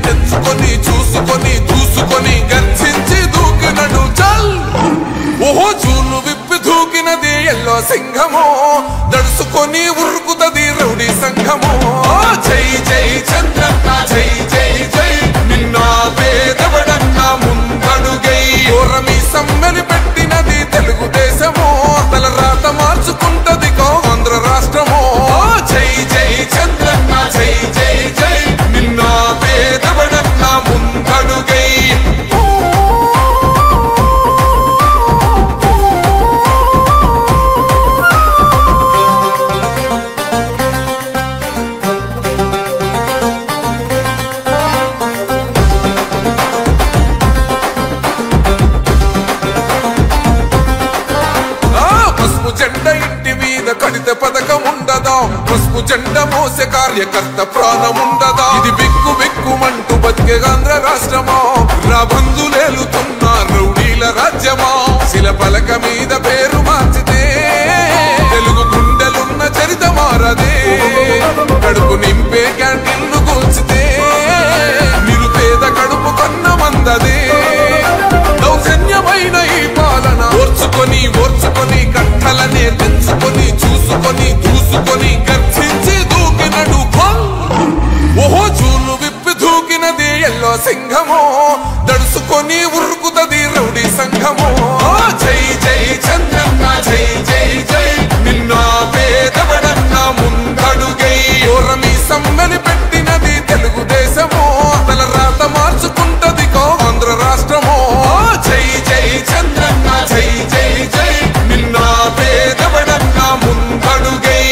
తెంచుకొని చూసుకొని దూసుకొని గర్జించి దూకినడు చల్. ఓహో జూలు విప్పి దూకినది ఎల్లో సింహము, దడుసుకొని ఉరుకుతది రౌడీ సంఘము. జై జై చంద్రన్న జై జై జై, నిన్న పేదవడన్న ముందడుగై. ఓరమి సమ్మెలి పెట్టినది తెలుగుదేశము, తల రాత మార్చుకుంటది ఆంధ్ర రాష్ట్రము. జై జై చంద్రన్న జై జై జై, నిన్న పేదవడన్న ముందడుగై. జెండా ఇంటి మీద కడితే పథకం ఉండదా, పసుపు జెండా మోసే కార్యకర్త ప్రాణం ఉండదా. ఇది బిక్కు బిక్కుమంటూ బతికే ఆంధ్ర రాష్ట్రమా, రాబందులేలుతున్న రౌడీల రాజ్యమా. శిల పలక మీద పేరు మార్చితే తెలుగు గుండెలున్న చరిత మారదే. కడుపు నింపే క్యాంటీన్లు కూల్చితే నిరుపేద కడుపు కన్న మందదే. దౌర్జన్యమైన ఈ పాలన ఓర్చుకొని ఓర్చుకొని కట్టలనే తెంచుకొని చూసుకొని దూసుకొని గర్జించి దూకినడు ఫల్. ఓహో జూలు విప్పి దూకినది ఎల్లో సింహము, దడుసుకొని ఉరుకుతది రౌడీ సంఘము. జై జై చంద్రన్న జై జై జై, నిన్న పేదవడన్న ముందడుగై. ఓరమి సమ్మెని పెట్టినది తెలుగుదేశము, తల రాత మార్చుకుంటది ఆంధ్ర రాష్ట్రము. జై జై చంద్రన్న జై జై జై, నిన్న పేదవడన్న ముందడుగై.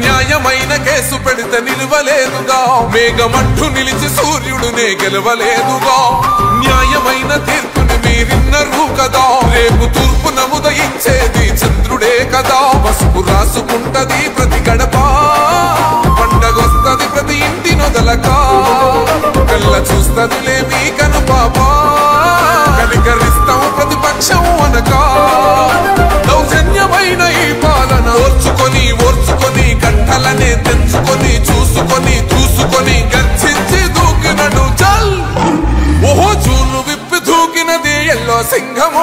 న్యాయమైన కేసు పెడితే నిలవలేదుగా, మేఘమంటూ నిలిచి సూర్యుడునే గెలవలేదుగా. న్యాయమైన తీర్పుని మీరిన్నరు కదా, రేపు తూర్పున ఉదయించేది చంద్రుడే కదా. పసుపు రాసుకుంటది ప్రతి గడప, పండగొస్తది ప్రతి ఇంటి నొదలక. కళ్ళ చూస్తదిలే మీ కను పాప, కనికరిస్తాం ప్రతిపక్షం అనక. దౌర్జన్యమైన ఈ పాలన ఓర్చుకొని ఓర్చుకొని కట్టలనే తెంచుకొని చూసుకొని దూసుకొని గర్జించి దూకినడు చల్. ఓహో జూలు విప్పి దూకినది ఎల్లో సింహము,